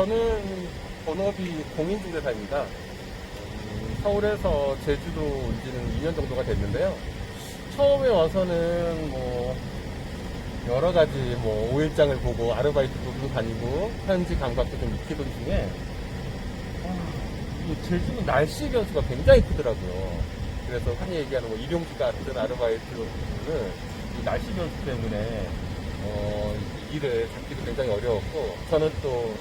저는 본업이 공인중개사입니다. 서울에서 제주도 온 지는 2년 정도가 됐는데요. 처음에 와서는 여러 가지 5일장을 보고 아르바이트도 다니고 현지 감각도 좀 익히던 중에 이 제주도 날씨 변수가 굉장히 크더라고요. 그래서 흔히 얘기하는 일용직 같은 아르바이트는 이 날씨 변수 때문에 일을 잡기도 굉장히 어려웠고, 저는 또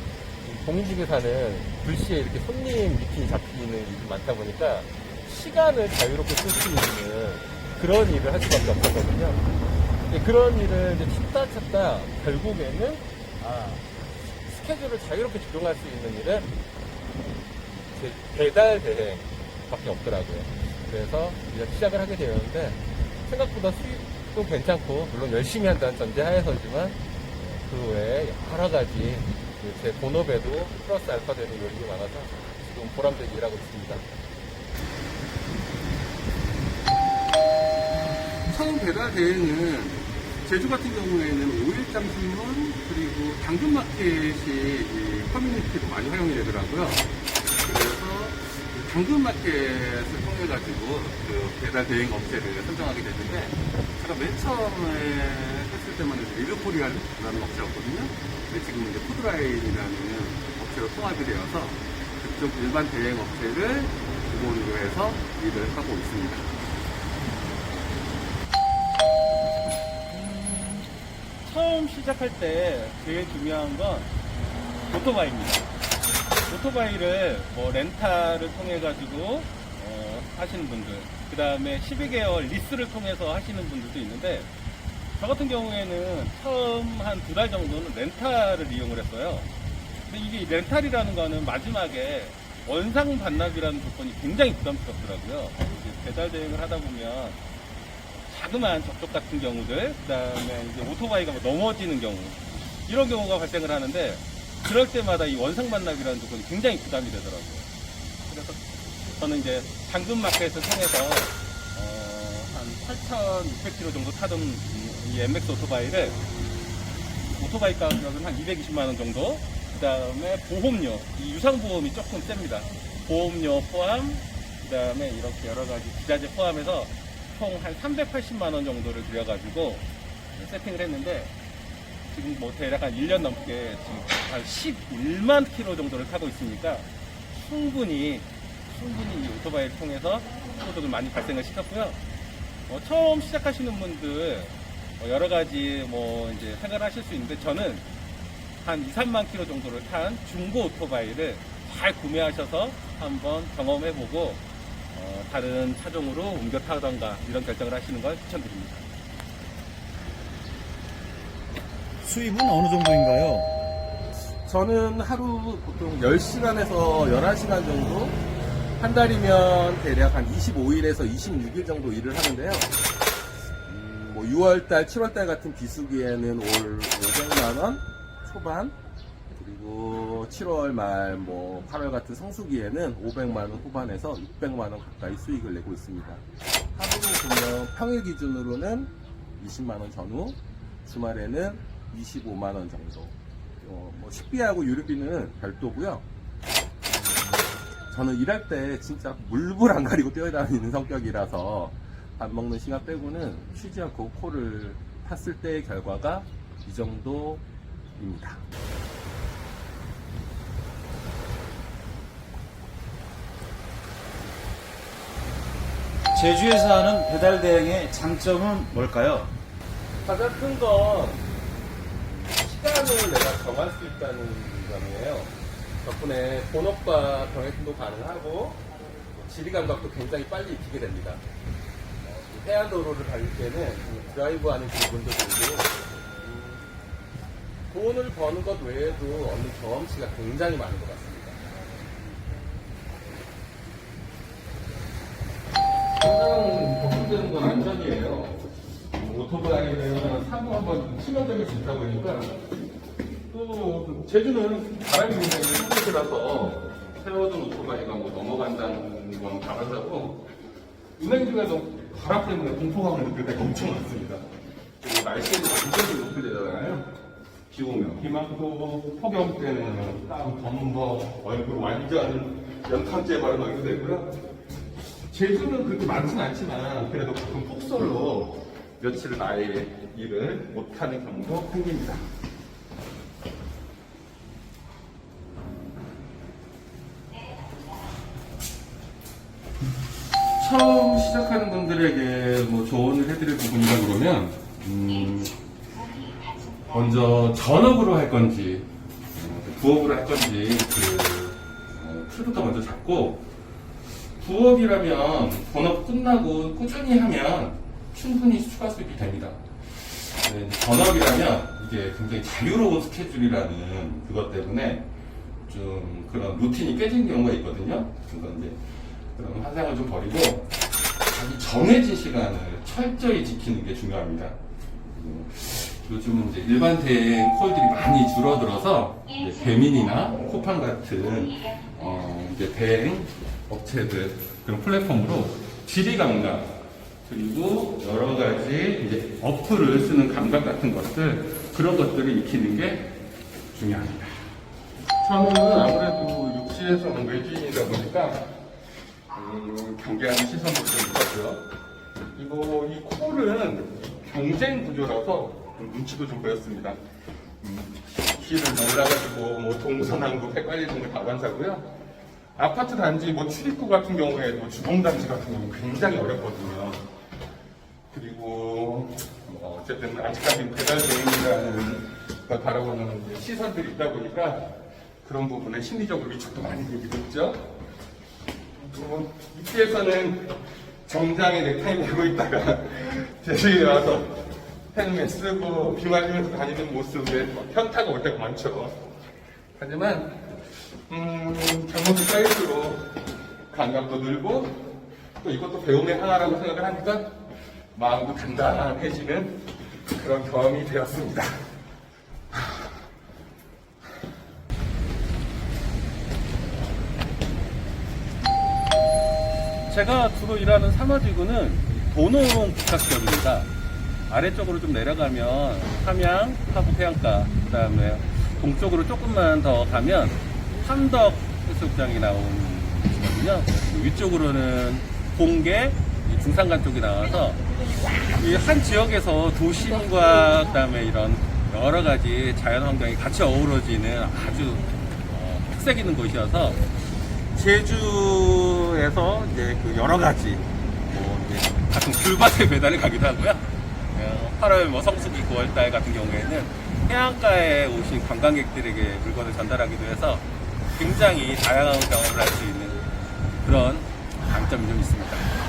공인중개사는 불시에 이렇게 손님 미팅이 잡히는 일이 많다 보니까 시간을 자유롭게 쓸 수 있는 그런 일을 할 수밖에 없었거든요. 그런 일을 이제 찾다 결국에는 스케줄을 자유롭게 조정할 수 있는 일은 배달 대행밖에 없더라고요. 그래서 이제 시작을 하게 되었는데 생각보다 수익도 괜찮고, 물론 열심히 한다는 전제하에서지만 그 외에 여러 가지 제 본업에도 플러스 알파 되는 요인이 많아서 지금 보람되게 일하고 있습니다. 처음 배달 대행은 제주 같은 경우에는 5일장 신문 그리고 당근마켓이 커뮤니티도 많이 활용이 되더라고요. 그래서 당근마켓을 통해 가지고 그 배달 대행 업체를 선정하게 됐는데, 제가 맨 처음에 했을 때만 해도 리드코리아라는 업체였거든요. 근데 지금 이제 푸드라인이라는 업체로 통합이 되어서 그쪽 일반 대행 업체를 기본으로 해서 일을 하고 있습니다. 처음 시작할 때 제일 중요한 건 오토바이입니다. 오토바이를 렌탈을 통해 가지고 하시는 분들, 그 다음에 12개월 리스를 통해서 하시는 분들도 있는데, 저 같은 경우에는 처음 한 2달 정도는 렌탈을 이용을 했어요. 근데 이게 렌탈이라는 거는 마지막에 원상 반납이라는 조건이 굉장히 부담스럽더라고요. 배달 대행을 하다 보면 자그마한 접촉 같은 경우들, 그 다음에 이제 오토바이가 넘어지는 경우, 이런 경우가 발생을 하는데, 그럴 때마다 이 원상 반납이라는 조건이 굉장히 부담이 되더라고요. 그래서 저는 이제 당근마켓을 통해서 한 8,600km 정도 타던 이 MX 오토바이를, 오토바이 가격은 한 220만원 정도, 그 다음에 보험료, 이 유상보험이 조금 셉니다. 보험료 포함, 그 다음에 이렇게 여러 가지 기자재 포함해서 총 한 380만원 정도를 들여가지고 세팅을 했는데, 지금 대략 한 1년 넘게 지금 한 11만 킬로 정도를 타고 있으니까 충분히 이 오토바이를 통해서 소득을 많이 발생을 시켰고요. 처음 시작하시는 분들 여러 가지 이제 생각을 하실 수 있는데, 저는 한 2, 3만 킬로 정도를 탄 중고 오토바이를 잘 구매하셔서 한번 경험해보고 다른 차종으로 옮겨 타던가 이런 결정을 하시는 걸 추천드립니다. 수입은 어느 정도인가요? 저는 하루 보통 10시간에서 11시간 정도, 한 달이면 대략 한 25일에서 26일 정도 일을 하는데요. 6월달, 7월달 같은 비수기에는 올 500만원 초반, 그리고 7월 말 8월 같은 성수기에는 500만원 후반에서 600만원 가까이 수익을 내고 있습니다. 하루로 보면 평일 기준으로는 20만원 전후, 주말에는 25만원 정도. 식비하고 유류비는 별도고요. 저는 일할 때 진짜 물불 안 가리고 뛰어다니는 성격이라서 밥 먹는 시간 빼고는 쉬지 않고 코를 탔을 때의 결과가 이 정도입니다. 제주에서 하는 배달 대행의 장점은 뭘까요? 가장 큰 건 시간을 내가 정할 수 있다는 점이에요. 덕분에 본업과 병행도 가능하고 지리 감각도 굉장히 빨리 익히게 됩니다. 해안도로를 달릴 때는 드라이브하는 기분도 들고, 돈을 버는 것 외에도 얻는 경험치가 굉장히 많은 것 같습니다. 가장 걱정되는 건 안전이에요. 오토바이는 사고 한번 치명적일 수 있다 보니까, 또 제주는 바람이 굉장히 햇빛이라서 세워둔 오토바이가 넘어간다는 건 다반사고, 운행 중에도 바람 때문에 공포감을 느낄 때가 엄청 많습니다. 그리고 날씨에도 완전히 높게 되잖아요. 비 오면 비 맞고 폭염 때는 땀 덤버 얼굴 완전 연탄재 바로 넣게 되고요. 제주는 그렇게 많진 않지만 그래도 가끔 폭설로 며칠 아예 일을 못하는 경우도 생깁니다. 처음 시작하는 분들에게 뭐 조언을 해드릴 부분이라 그러면 먼저 전업으로 할 건지 부업으로 할 건지 틀부터 먼저 잡고, 부업이라면 본업 끝나고 꾸준히 하면 충분히 추가 수입이 됩니다. 네, 전업이라면 이게 굉장히 자유로운 스케줄이라는 그것 때문에 좀 그런 루틴이 깨진 경우가 있거든요. 그래서 이제 그런 환상을 좀 버리고 자기 정해진 시간을 철저히 지키는 게 중요합니다. 요즘은 이제 일반 대행 콜들이 많이 줄어들어서 이제 배민이나 쿠팡 같은 이제 대행 업체들 그런 플랫폼으로 지리 감각 그리고 여러 가지 이제 어플을 쓰는 감각 같은 것들, 그런 것들을 익히는 게 중요합니다. 저는 아무래도 육지에서 온 외지인이다 보니까 경계하는 시선도 좀 있었고요. 이 콜은 경쟁 구조라서 눈치도 좀 보였습니다. 길을 몰라가지고 뭐 동서남북 헷갈리는 게 다반사고요. 아파트 단지 뭐 출입구 같은 경우에도 주공 단지 같은 경우 굉장히 어렵거든요. 그리고 어쨌든 아직까지 배달 대행이라는 걸 바라보는 시선들이 있다 보니까 그런 부분에 심리적으로 위축도 많이 되기도 했죠. 또 입지에서는 정장에 넥타이 메고 있다가 제주에 와서 헬멧 쓰고 비 맞으면서 다니는 모습에 현타가 올 때가 많죠. 하지만 경험이 쌓일수록 감각도 늘고 또 이것도 배움의 하나라고 생각을 하니까 마음도 단단해지는 그런 경험이 되었습니다. 제가 주로 일하는 사마지구는 도농 부착지역입니다. 아래쪽으로 좀 내려가면 함양, 하북 해안가, 그 다음에 동쪽으로 조금만 더 가면 함덕 해수욕장이 나오는 곳이거든요. 위쪽으로는 공개, 중산간 쪽이 나와서 이 한 지역에서 도심과 그다음에 이런 여러 가지 자연 환경이 같이 어우러지는 아주 특색 있는 곳이어서 제주에서 이제 그 여러 가지 이제 가끔 귤밭에 배달을 가기도 하고요. 8월 성수기 9월달 같은 경우에는 해안가에 오신 관광객들에게 물건을 전달하기도 해서 굉장히 다양한 경험을 할 수 있는 그런 장점이 좀 있습니다.